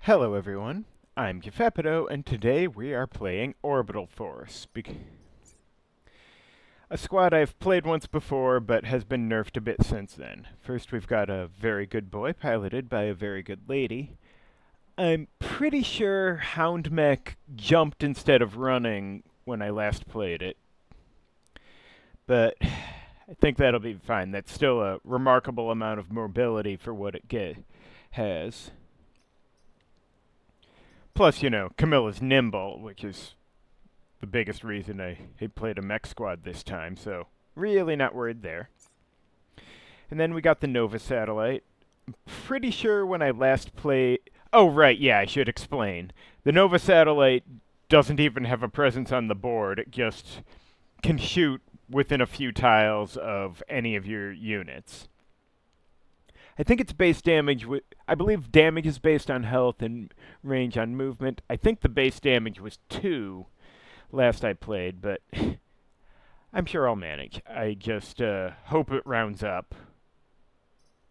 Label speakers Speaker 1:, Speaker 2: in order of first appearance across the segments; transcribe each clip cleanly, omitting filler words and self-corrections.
Speaker 1: Hello everyone, I'm Keifer, and today we are playing Orbital Force. A squad I've played once before, but has been nerfed a bit since then. First we've got a very good boy piloted by a very good lady. I'm pretty sure Houndmech jumped instead of running when I last played it. But I think that'll be fine. That's still a remarkable amount of mobility for what it has. Plus, you know, Camilla's nimble, which is the biggest reason I played a mech squad this time, so really not worried there. And then we got the Nova satellite. I'm pretty sure when I last played... Oh, right, yeah, I should explain. The Nova satellite doesn't even have a presence on the board. It just can shoot within a few tiles of any of your units. I think it's base damage. I believe damage is based on health and range on movement. I think the base damage was 2 last I played, but I'm sure I'll manage. I just hope it rounds up.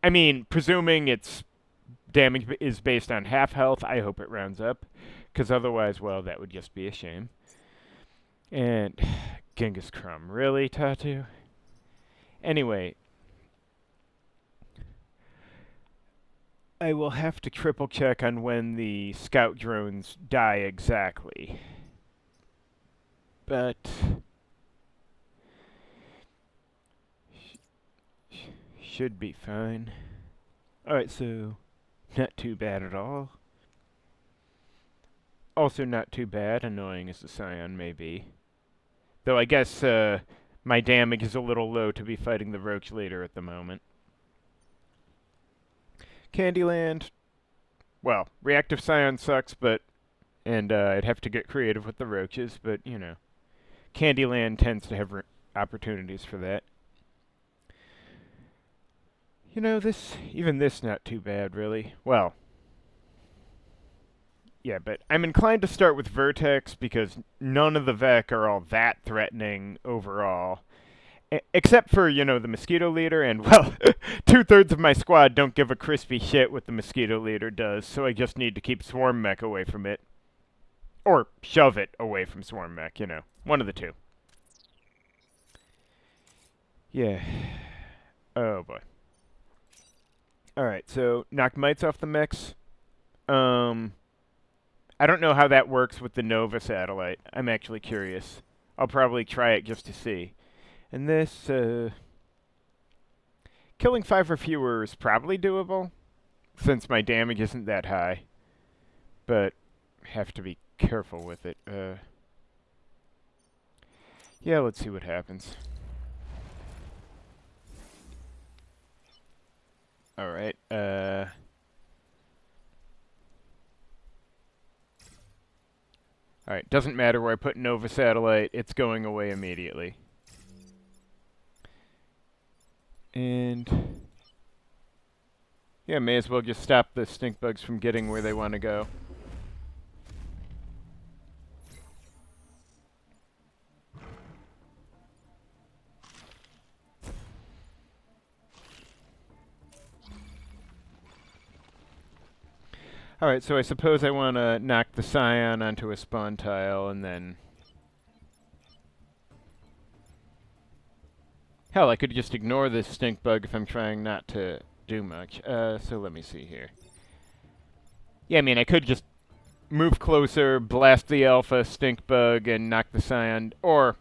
Speaker 1: I mean, presuming its damage is based on half health, I hope it rounds up, because otherwise, well, that would just be a shame. And Genghis Crumb, really, Tatu? Anyway, I will have to triple check on when the scout drones die exactly. But should be fine. Alright, so not too bad at all. Also not too bad, annoying as the Scion may be. Though I guess my damage is a little low to be fighting the Roach Leader at the moment. Candyland, well, Reactive Scion sucks, and I'd have to get creative with the roaches, but, you know, Candyland tends to have opportunities for that. You know, even this not too bad, really. Well, yeah, but I'm inclined to start with Vertex because none of the Vec are all that threatening overall. Except for, you know, the Mosquito Leader, and, well, 2/3 of my squad don't give a crispy shit what the Mosquito Leader does, so I just need to keep Swarm Mech away from it. Or shove it away from Swarm Mech, you know. One of the two. Yeah. Oh, boy. Alright, so knock mites off the mechs. I don't know how that works with the Nova satellite. I'm actually curious. I'll probably try it just to see. And this, killing 5 or fewer is probably doable, since my damage isn't that high. But have to be careful with it. Yeah, let's see what happens. Alright, Alright, doesn't matter where I put Nova satellite, it's going away immediately. And yeah, may as well just stop the stink bugs from getting where they want to go. Alright, so I suppose I want to knock the Scion onto a spawn tile and then... Hell, I could just ignore this stink bug if I'm trying not to do much. So let me see here. Yeah, I mean, I could just move closer, blast the alpha stink bug, and knock the Scion, or...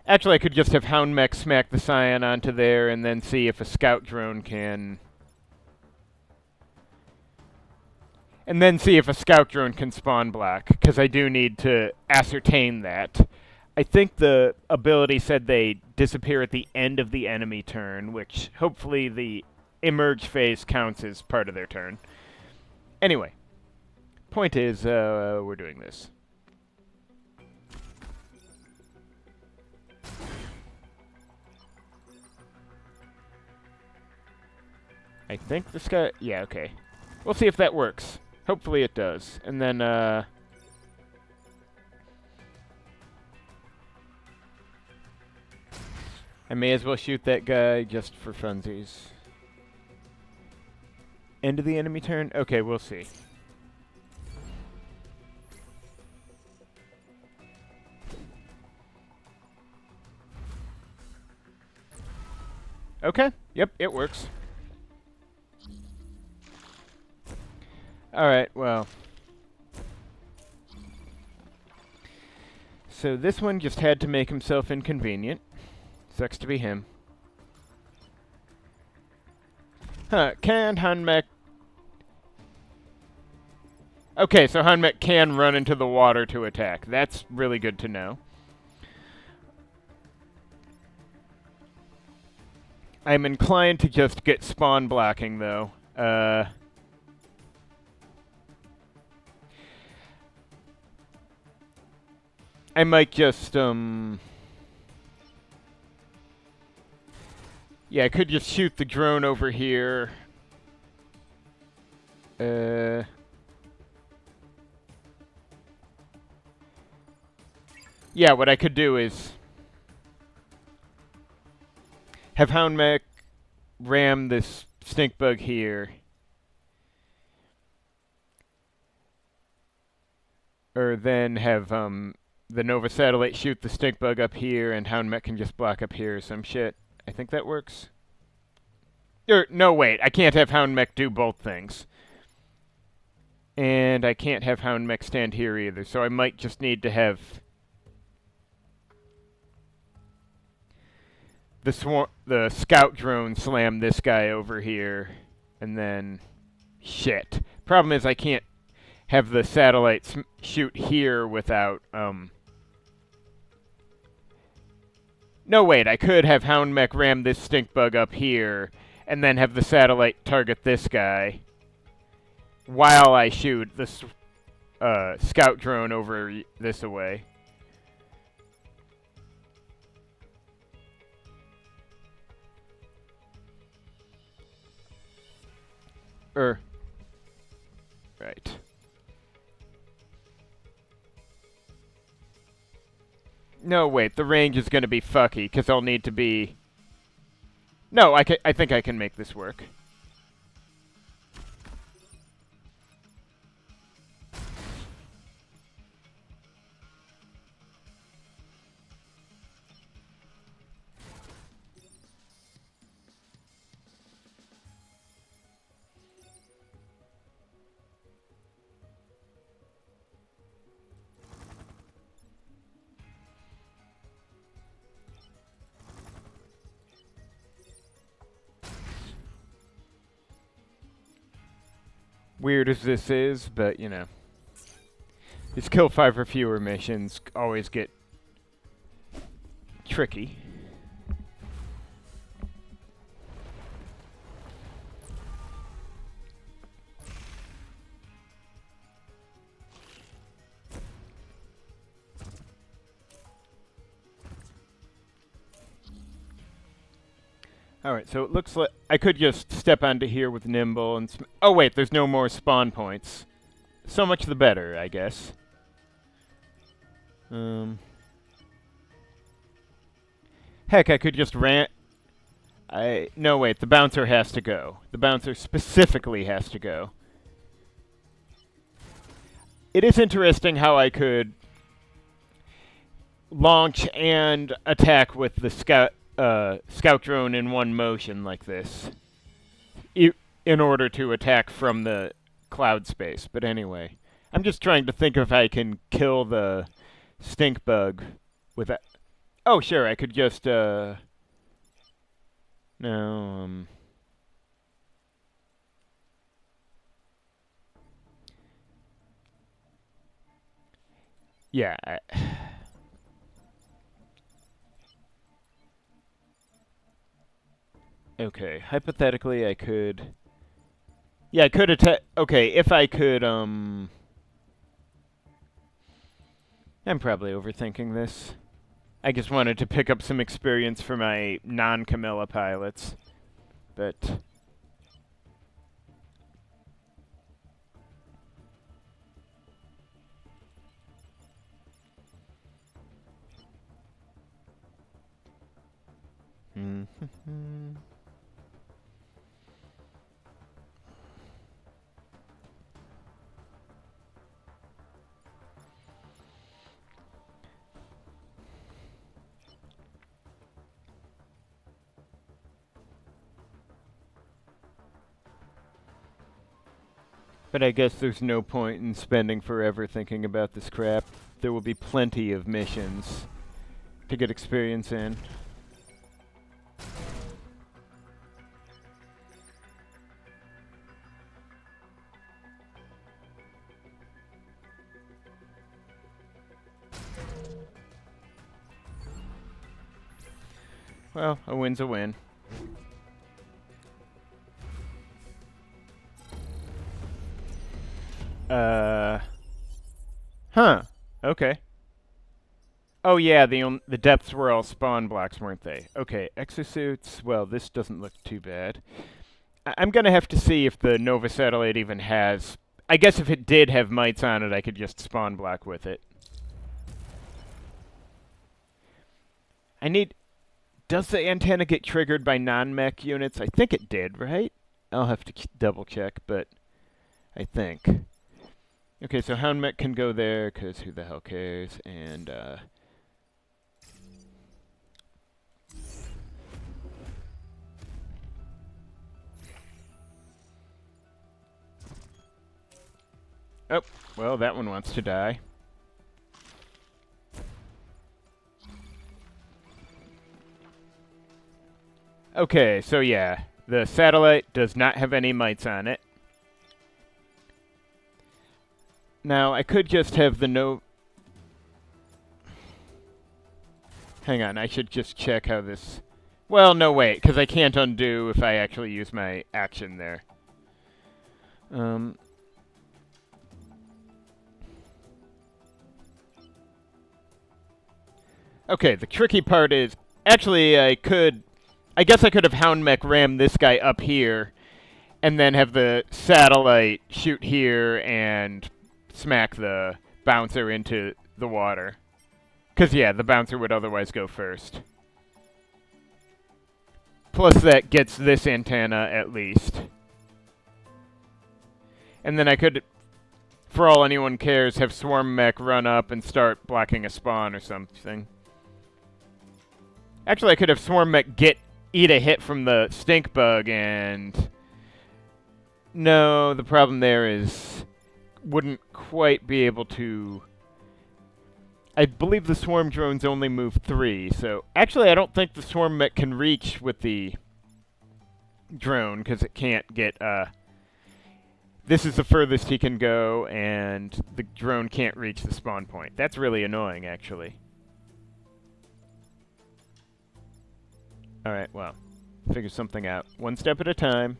Speaker 1: Actually, I could just have Houndmech smack the Scion onto there and then see if a scout drone can... And then see if a scout drone can spawn block, because I do need to ascertain that. I think the ability said they disappear at the end of the enemy turn, which hopefully the emerge phase counts as part of their turn. Anyway, point is, we're doing this. I think this guy... Yeah, okay. We'll see if that works. Hopefully it does. And then, I may as well shoot that guy just for funsies. End of the enemy turn? Okay, we'll see. Okay, yep, it works. Alright, well. So this one just had to make himself inconvenient. Sucks to be him. Huh, can Hanmek... Okay, so Hanmek can run into the water to attack. That's really good to know. I'm inclined to just get spawn blocking, though. I might just, Yeah, I could just shoot the drone over here. Yeah, what I could do is have Houndmech ram this stink bug here. Or then have, the Nova satellite shoot the stink bug up here, and Houndmech can just block up here or some shit. I think that works. No, wait. I can't have Houndmech do both things. And I can't have Houndmech stand here either, so I might just need to have the scout drone slam this guy over here, and then... Shit. Problem is I can't have the satellites shoot here without, No, wait, I could have Houndmech ram this stink bug up here, and then have the satellite target this guy, while I shoot this, scout drone over this away. Right. No, wait, the range is going to be fucky, because I'll need to be... No, I think I can make this work. Weird as this is, but, you know. These kill 5 or fewer missions always get tricky. Alright, so it looks like I could just step onto here with Nimble and... Oh wait, there's no more spawn points. So much the better, I guess. Heck, I could just No, wait, the bouncer has to go. The bouncer specifically has to go. It is interesting how I could launch and attack with the scout drone in one motion like this, in order to attack from the cloud space. But anyway, I'm just trying to think if I can kill the stink bug with that. Oh, sure, I could just, no, yeah, okay, hypothetically I could... Yeah, I could attack... Okay, if I could, I'm probably overthinking this. I just wanted to pick up some experience for my non-Camilla pilots. But... But I guess there's no point in spending forever thinking about this crap. There will be plenty of missions to get experience in. Well, a win's a win. Huh. Okay. Oh yeah, the depths were all spawn blocks, weren't they? Okay, exosuits. Well, this doesn't look too bad. I'm gonna have to see if the Nova satellite even has... I guess if it did have mites on it, I could just spawn block with it. I need... Does the antenna get triggered by non-mech units? I think it did, right? I'll have to double check, but I think. Okay, so Hound Mech can go there, because who the hell cares? And, oh, well, that one wants to die. Okay, so yeah, the satellite does not have any mites on it. Now, I could just have the Hang on, I should just check how this... Well, no, wait, because I can't undo if I actually use my action there. Okay, the tricky part is... Actually, I guess I could have Hound Mech ram this guy up here, and then have the satellite shoot here and smack the bouncer into the water. Because, yeah, the bouncer would otherwise go first. Plus that gets this antenna, at least. And then I could, for all anyone cares, have Swarm Mech run up and start blocking a spawn or something. Actually, I could have Swarm Mech eat a hit from the stink bug and... No, the problem there is... Wouldn't quite be able to... I believe the swarm drones only move 3, so... Actually, I don't think the swarm mech can reach with the drone, because it can't get, This is the furthest he can go, and the drone can't reach the spawn point. That's really annoying, actually. Alright, well, figure something out. One step at a time.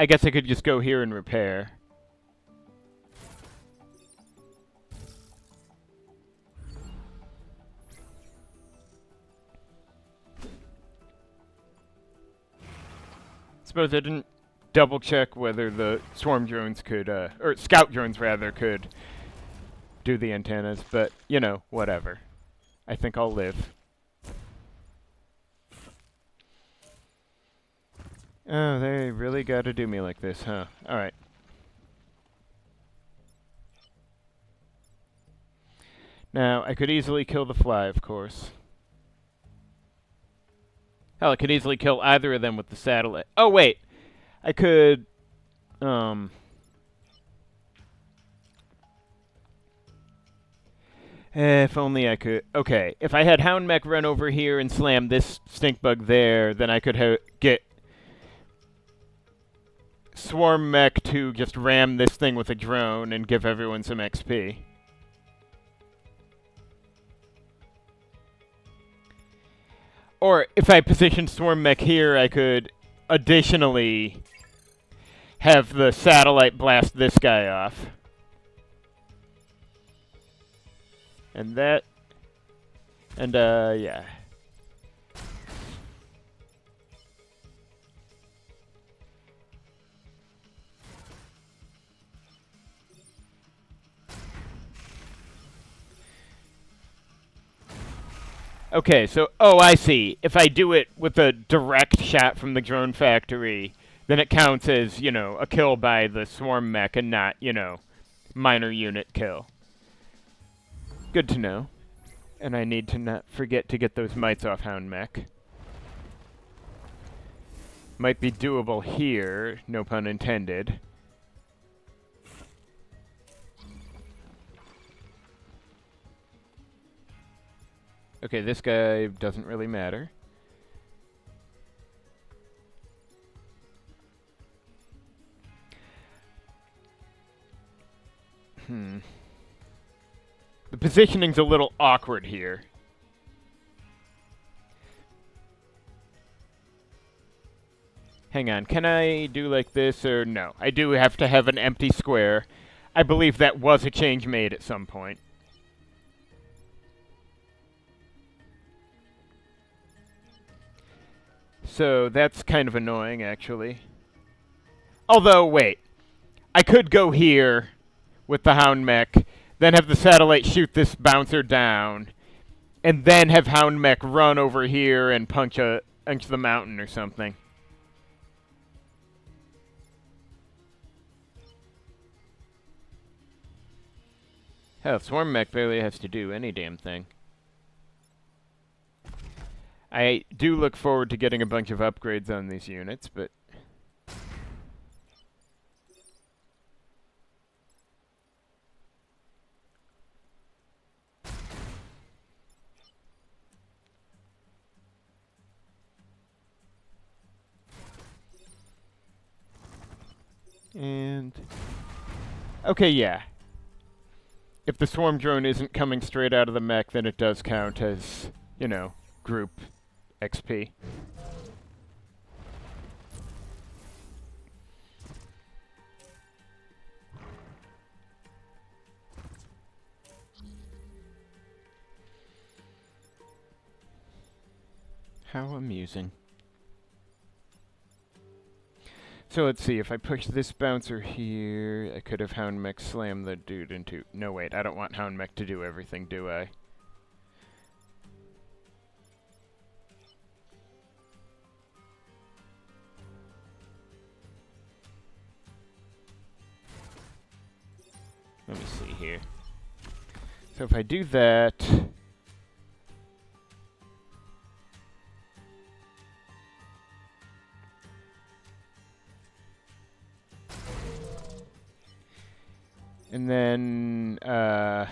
Speaker 1: I guess I could just go here and repair. Suppose I didn't double check whether the swarm drones could, or scout drones rather, could do the antennas, but, you know, whatever. I think I'll live. Oh, they really gotta do me like this, huh? Alright. Now, I could easily kill the fly, of course. Hell, I could easily kill either of them with the satellite. Oh, wait! I could... If only I could... Okay, if I had Hound Mech run over here and slam this stink bug there, then I could get Swarm Mech to just ram this thing with a drone and give everyone some XP. Or if I positioned Swarm Mech here, I could additionally have the satellite blast this guy off. And that... And, yeah. Okay, so, oh, I see. If I do it with a direct shot from the drone factory, then it counts as, you know, a kill by the swarm mech and not, you know, minor unit kill. Good to know. And I need to not forget to get those mites off Hound Mech. Might be doable here, no pun intended. Okay, this guy doesn't really matter. The positioning's a little awkward here. Hang on, can I do like this or no? I do have to have an empty square. I believe that was a change made at some point. So that's kind of annoying, actually. Although, wait. I could go here with the Hound Mech, then have the satellite shoot this bouncer down, and then have Hound Mech run over here and punch the mountain or something. Hell, Swarm Mech barely has to do any damn thing. I do look forward to getting a bunch of upgrades on these units, but... And... Okay, yeah. If the swarm drone isn't coming straight out of the mech, then it does count as, you know, group XP. How amusing. So let's see, if I push this bouncer here, I could have Hound Mech slam the dude into... No, wait, I don't want Hound Mech to do everything, do I? Let me see here. So if I do that... And then, I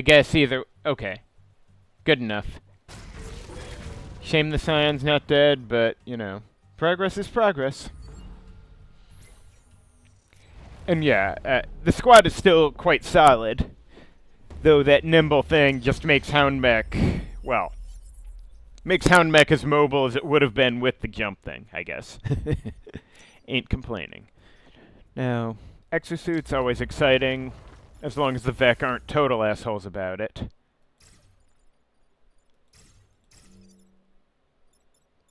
Speaker 1: guess either... Okay. Good enough. Shame the Scion's not dead, but, you know, progress is progress. And yeah, the squad is still quite solid, though that nimble thing just makes Hound Mech, well, makes Hound Mech as mobile as it would have been with the jump thing, I guess. Ain't complaining. Now, exosuit's always exciting, as long as the Vec aren't total assholes about it.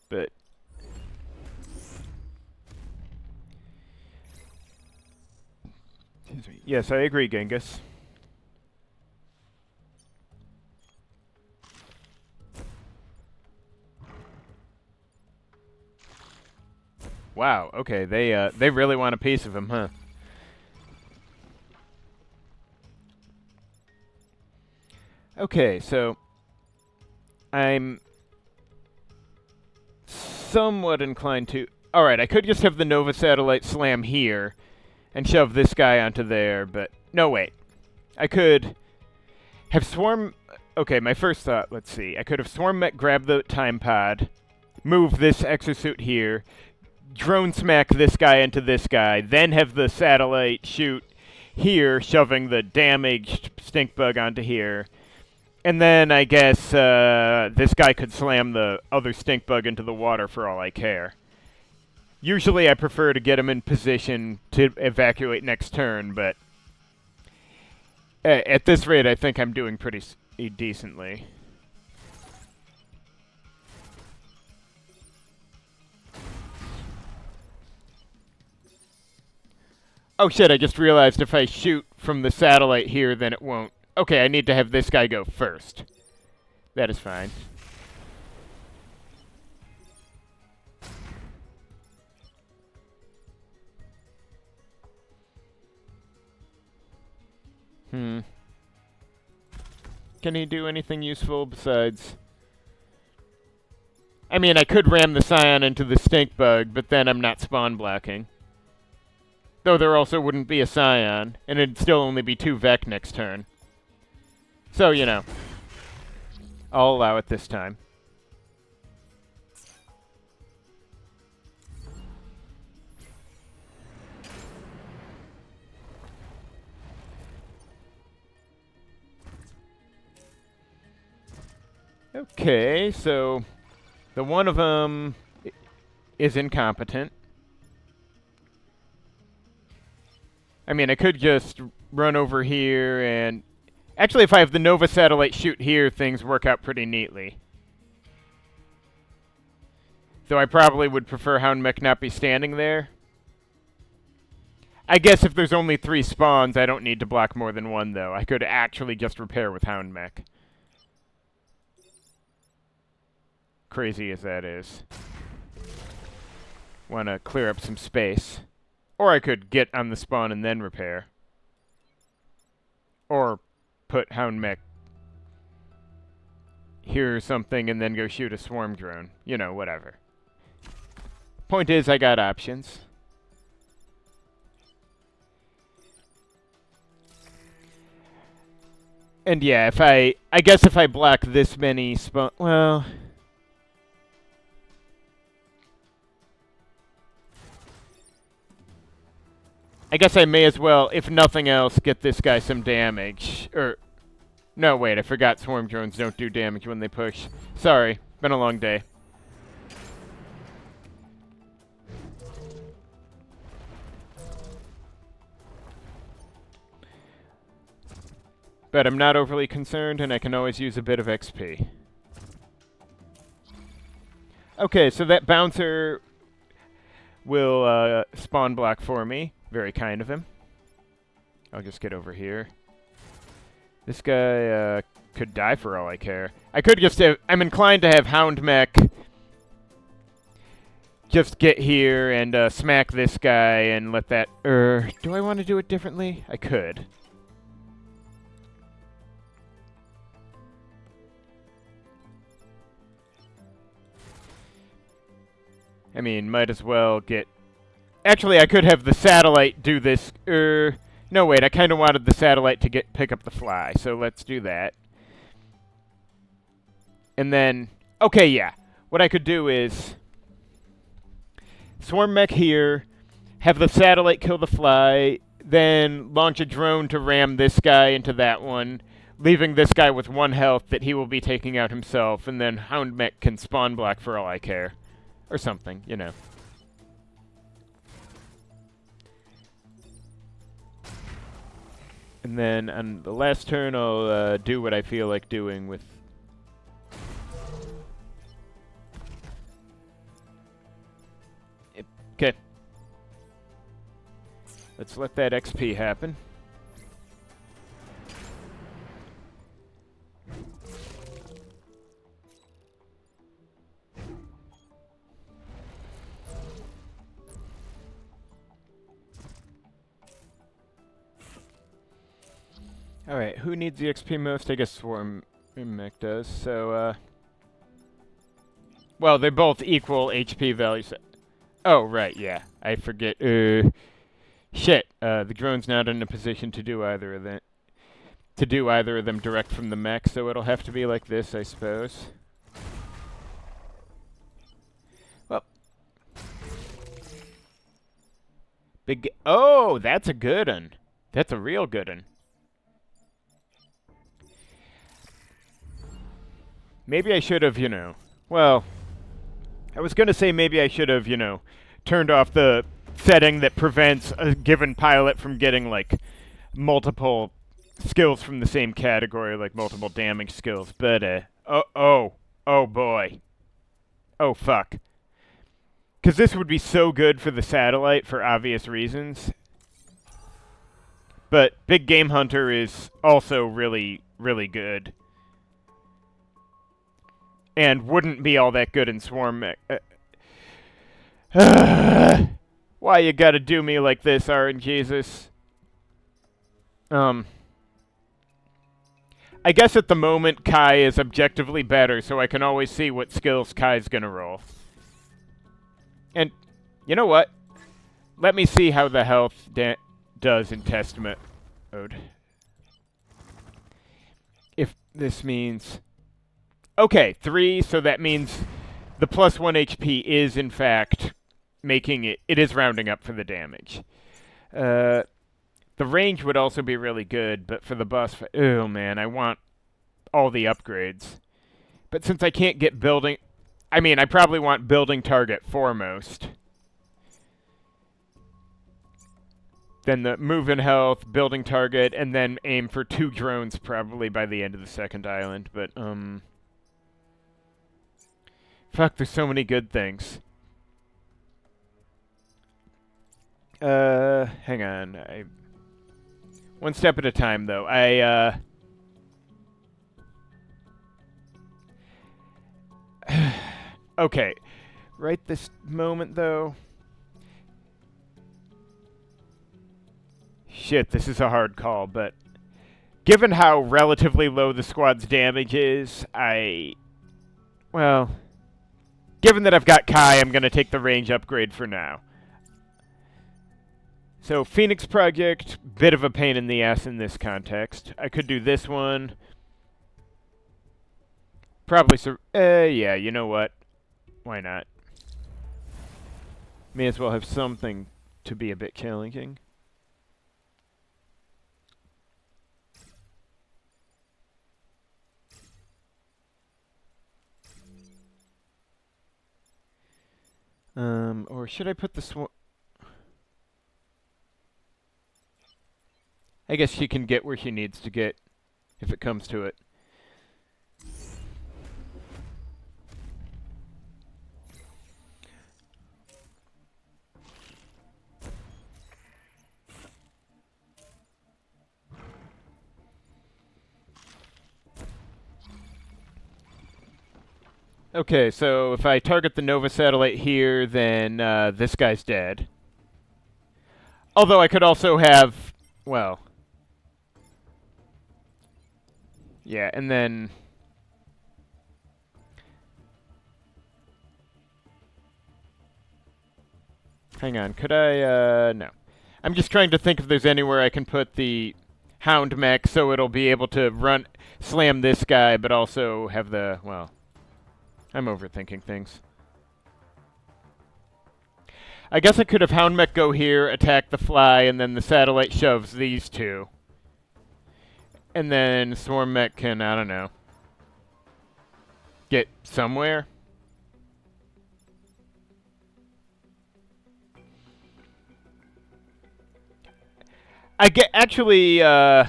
Speaker 1: But... Yes, I agree, Genghis. Wow, okay, they really want a piece of him, huh? Okay, so I'm somewhat inclined to... Alright, I could just have the Nova satellite slam here and shove this guy onto there, but... No, wait. I could have Swarm... Okay, my first thought, let's see. I could have Swarm Mech grab the time pod, move this exosuit here, drone smack this guy into this guy, then have the satellite shoot here, shoving the damaged stink bug onto here. And then I guess this guy could slam the other stink bug into the water for all I care. Usually I prefer to get him in position to evacuate next turn, but at this rate I think I'm doing pretty decently. Oh shit, I just realized if I shoot from the satellite here, then it won't Okay, I need to have this guy go first. That is fine. Can he do anything useful besides... I mean, I could ram the Scion into the stink bug, but then I'm not spawn blocking. Though there also wouldn't be a Scion, and it'd still only be 2 Vec next turn. So, you know. I'll allow it this time. Okay, so the one of them is incompetent. I mean, I could just run over here and... Actually, if I have the Nova satellite shoot here, things work out pretty neatly. Though I probably would prefer Houndmech not be standing there. I guess if there's only 3 spawns, I don't need to block more than 1, though. I could actually just repair with Houndmech. Crazy as that is. Want to clear up some space. Or I could get on the spawn and then repair. Or put Houndmech here or something and then go shoot a swarm drone. You know, whatever. Point is, I got options. And yeah, if I guess if I block this many spawn... Well... I guess I may as well, if nothing else, get this guy some damage. Or, no, wait, I forgot swarm drones don't do damage when they push. Sorry, been a long day. But I'm not overly concerned, and I can always use a bit of XP. Okay, so that bouncer will spawn block for me. Very kind of him. I'll just get over here. This guy could die for all I care. I could just have... I'm inclined to have Houndmech just get here and smack this guy and let that... do I want to do it differently? I could. I mean, might as well get... Actually, I could have the satellite do this. No, wait, I kind of wanted the satellite to pick up the fly, so let's do that. And then, okay, yeah. What I could do is swarm mech here, have the satellite kill the fly, then launch a drone to ram this guy into that one, leaving this guy with 1 health that he will be taking out himself, and then Houndmech can spawn block for all I care. Or something, you know. And then on the last turn, I'll do what I feel like doing with... Okay. Let's let that XP happen. Alright, who needs the XP most? I guess Swarm Mech does, so, well, they're both equal HP values. Oh, right, yeah. I forget. Shit. The drone's not in a position to do either of them. To do either of them direct from the mech, so it'll have to be like this, I suppose. Well. Oh, that's a good one. That's a real good one. Maybe I should have, you know, well, I was going to say maybe I should have, you know, turned off the setting that prevents a given pilot from getting, like, multiple skills from the same category, like multiple damage skills, but, oh boy. Oh, fuck. Because this would be so good for the satellite for obvious reasons. But Big Game Hunter is also really, really good. And wouldn't be all that good in Swarm Mech. Why you gotta do me like this, RNGesus? I guess at the moment Kai is objectively better, so I can always see what skills Kai's gonna roll. And, you know what? Let me see how the health does in test mode. If this means... Okay, 3, so that means the plus 1 HP is, in fact, making it... It is rounding up for the damage. The range would also be really good, but for the boss fight... Oh, man, I want all the upgrades. But since I can't get building... I mean, I probably want building target foremost. Then the move and health, building target, and then aim for 2 drones probably by the end of the second island. But, fuck, there's so many good things. Hang on. One step at a time, though. Okay. Right this moment, though. Shit, this is a hard call, but given how relatively low the squad's damage is, well, given that I've got Kai, I'm going to take the range upgrade for now. So, Phoenix Project, bit of a pain in the ass in this context. I could do this one. Probably, yeah, you know what? Why not? May as well have something to be a bit challenging. Or should I put the I guess she can get where she needs to get, if it comes to it. Okay, so if I target the Nova satellite here, then this guy's dead. Although I could also have, well... Yeah, and then... Hang on, could I, no. I'm just trying to think if there's anywhere I can put the Hound Mech so it'll be able to slam this guy, but also have the, well... I'm overthinking things. I guess I could have Hound Mech go here, attack the fly, and then the satellite shoves these two. And then Swarm Mech can, I don't know, get somewhere. Actually, I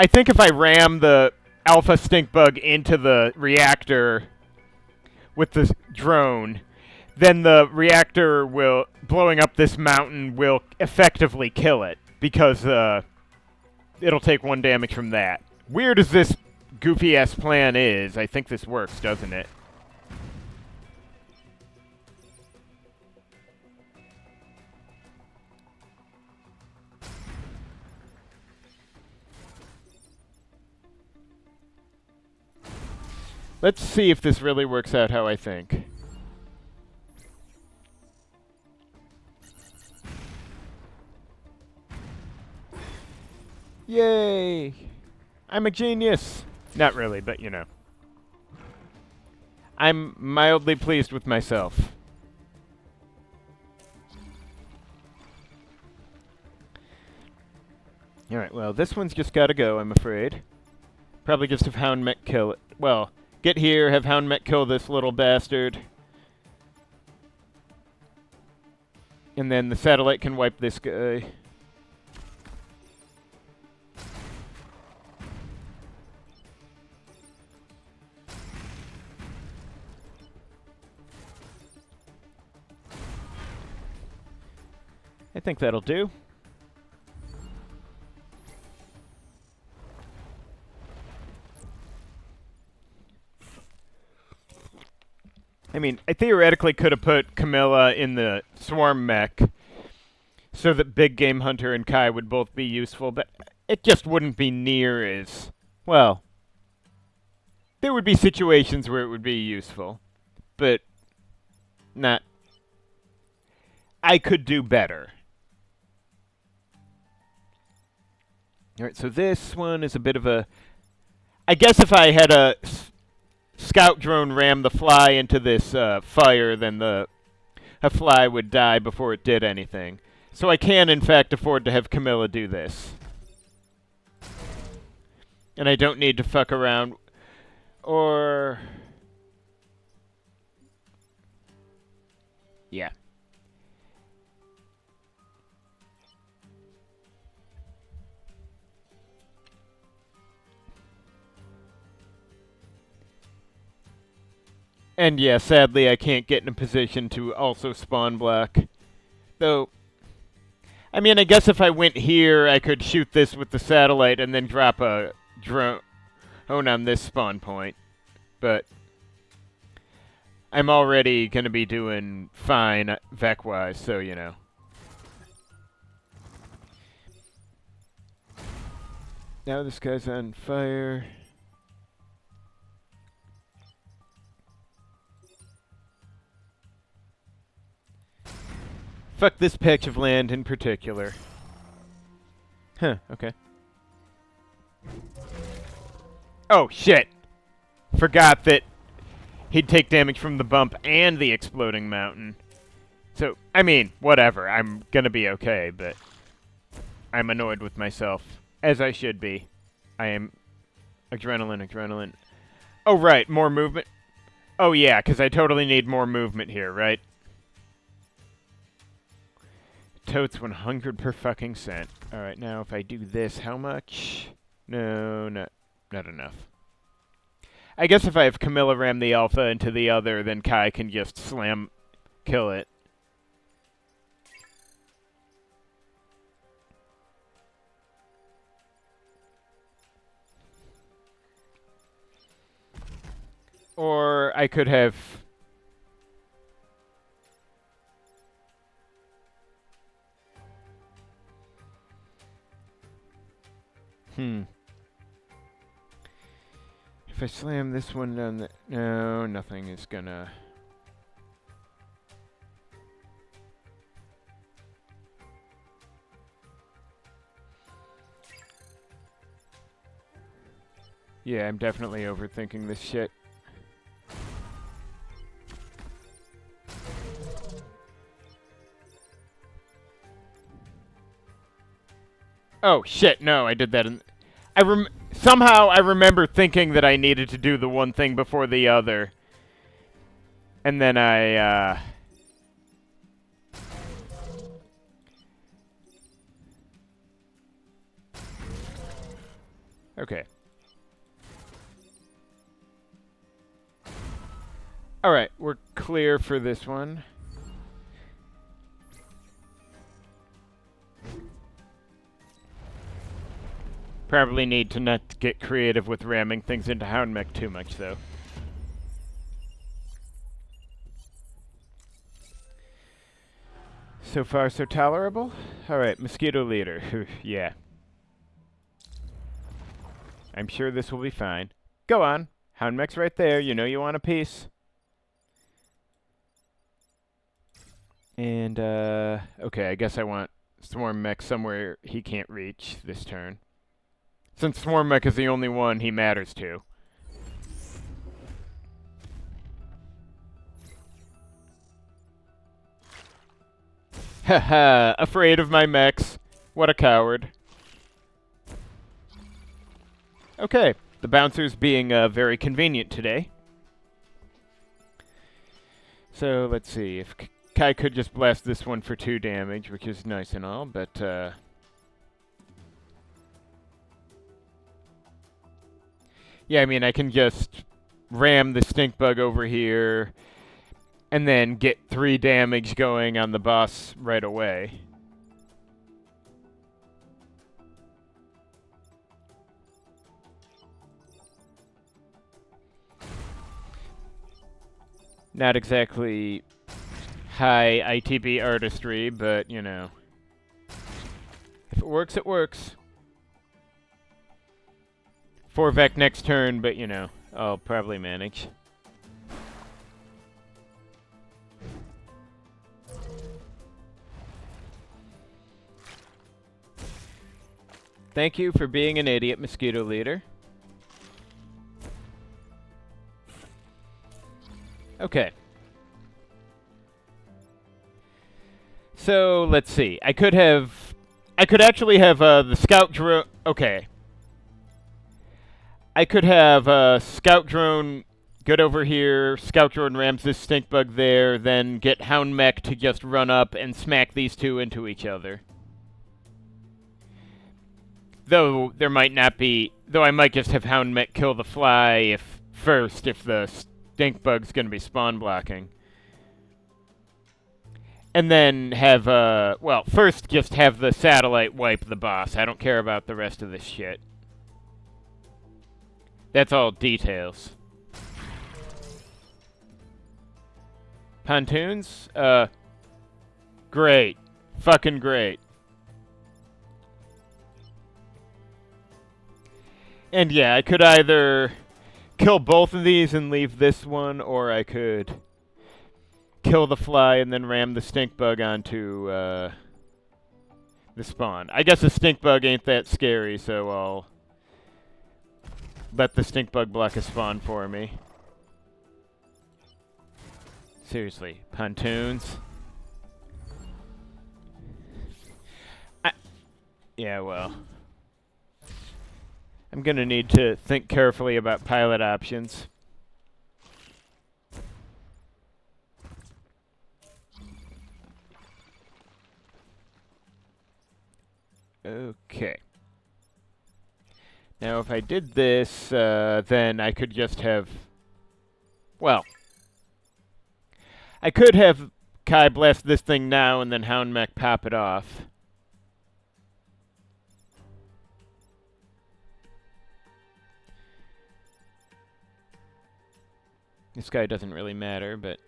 Speaker 1: think if I ram the Alpha Stink Bug into the reactor with the drone, then the reactor blowing up this mountain will effectively kill it, because it'll take 1 damage from that. Weird as this goofy-ass plan is, I think this works, doesn't it? Let's see if this really works out how I think. Yay! I'm a genius! Not really, but you know. I'm mildly pleased with myself. Alright, well, this one's just gotta go, I'm afraid. Probably just have Hound Mech kill it. Well, get here, have Hound Mech kill this little bastard. And then the satellite can wipe this guy. I think that'll do. mean, I theoretically could have put Camilla in the swarm mech so that Big Game Hunter and Kai would both be useful, but it just wouldn't be near as... Well, there would be situations where it would be useful, but not... I could do better. Alright, so this one is a bit of a... I guess if I had a scout drone ram the fly into this fire, then a fly would die before it did anything. So I can, in fact, afford to have Camilla do this. And I don't need to fuck around. Or... Yeah. And yeah, sadly I can't get in a position to also spawn block. Though, I mean, I guess if I went here, I could shoot this with the satellite and then drop a drone on this spawn point. But I'm already going to be doing fine Vec-wise, so, you know. Now this guy's on fire. Fuck this patch of land in particular. Huh, okay. Oh, shit! Forgot that he'd take damage from the bump and the exploding mountain. So, I mean, whatever. I'm gonna be okay, but I'm annoyed with myself. As I should be. I am... Adrenaline. Oh, right, more movement. Oh, yeah, because I totally need more movement here, right? Totes 100 per fucking cent. Alright, now if I do this, how much? No, not enough. I guess if I have Camilla ram the alpha into the other, then Kai can just kill it. Or I could have... If I slam this one down the... No, nothing is gonna... Yeah, I'm definitely overthinking this shit. Oh, shit, no, I did that in... Somehow I remember thinking that I needed to do the one thing before the other. And then I, Okay. Alright, we're clear for this one. Probably need to not get creative with ramming things into Hound Mech too much, though. So far, so tolerable? Alright, Mosquito Leader. Yeah. I'm sure this will be fine. Go on. Hound Mech's right there. You know you want a piece. And, okay, I guess I want Swarm Mech somewhere he can't reach this turn. Since Swarm Mech is the only one he matters to. Haha, afraid of my mechs. What a coward. Okay, the bouncer's being very convenient today. So, let's see. If Kai could just blast this one for 2 damage, which is nice and all, but, yeah, I mean, I can just ram the stink bug over here and then get 3 damage going on the boss right away. Not exactly high ITB artistry, but, you know. If it works, it works. 4-Vec next turn, but, you know, I'll probably manage. Thank you for being an idiot, Mosquito Leader. Okay. So, let's see. I could actually have the scout drone. Okay. I could have scout drone get over here, scout drone rams this stink bug there, then get Hound Mech to just run up and smack these two into each other. Though there might not be, though I might just have Hound Mech kill the fly if the stink bug's going to be spawn blocking. And then have, well, first just have the satellite wipe the boss. I don't care about the rest of this shit. That's all details. Pontoons? Great. Fucking great. And yeah, I could either kill both of these and leave this one, or I could kill the fly and then ram the stink bug onto the spawn. I guess the stink bug ain't that scary, so I'll let the stink bug block a spawn for me. Seriously, pontoons. Yeah, well. I'm gonna need to think carefully about pilot options. Okay. Now, if I did this, then I could just have... Well, I could have Kai blast this thing now and then Hound Mech pop it off. This guy doesn't really matter, but...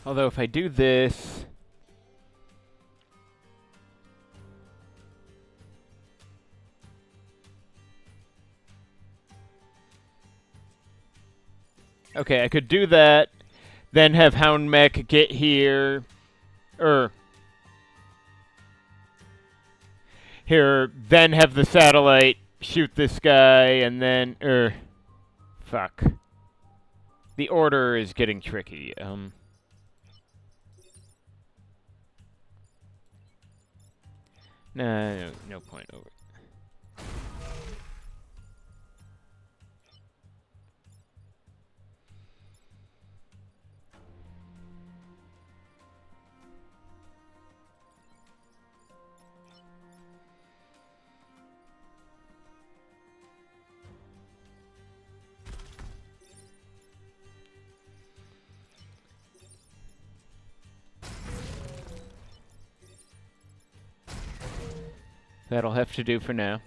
Speaker 1: Although if I do this... Okay, I could do that, then have Hound Mech get here, here, then have the satellite shoot this guy, and then, fuck. The order is getting tricky, Nah, no point over. That'll have to do for now.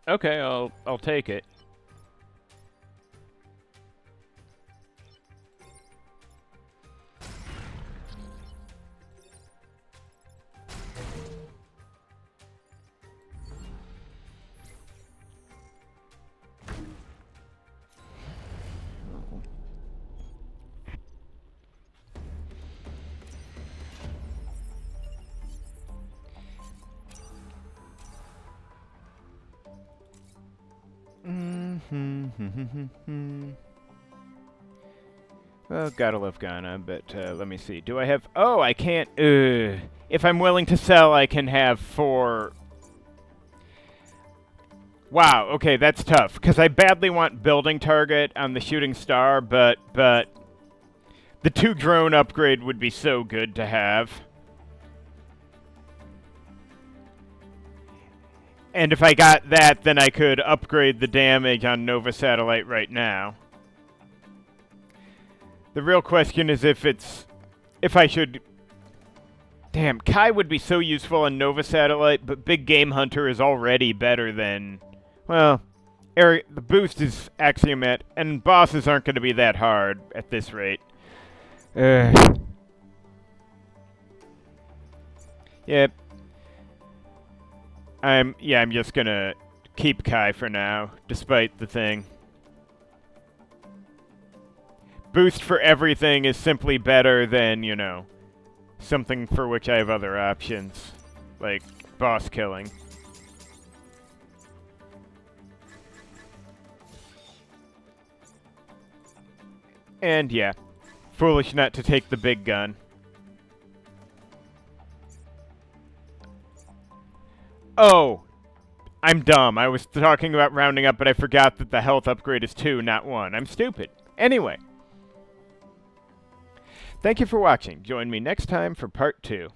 Speaker 1: Okay, I'll take it. Well, gotta love Ghana, but let me see. Do I have... Oh, I can't... If I'm willing to sell, I can have 4... Wow, okay, that's tough, because I badly want building target on the shooting star, but the 2 drone upgrade would be so good to have. And if I got that, then I could upgrade the damage on Nova Satellite right now. The real question is if I should... Damn, Kai would be so useful on Nova Satellite, but Big Game Hunter is already better than... Well, the boost is Axiomet, and bosses aren't going to be that hard at this rate. Yep. I'm just gonna keep Kai for now, despite the thing. Boost for everything is simply better than, you know, something for which I have other options, like boss killing. And yeah, foolish not to take the big gun. Oh, I'm dumb. I was talking about rounding up, but I forgot that the health upgrade is 2, not 1. I'm stupid. Anyway. Thank you for watching. Join me next time for part 2.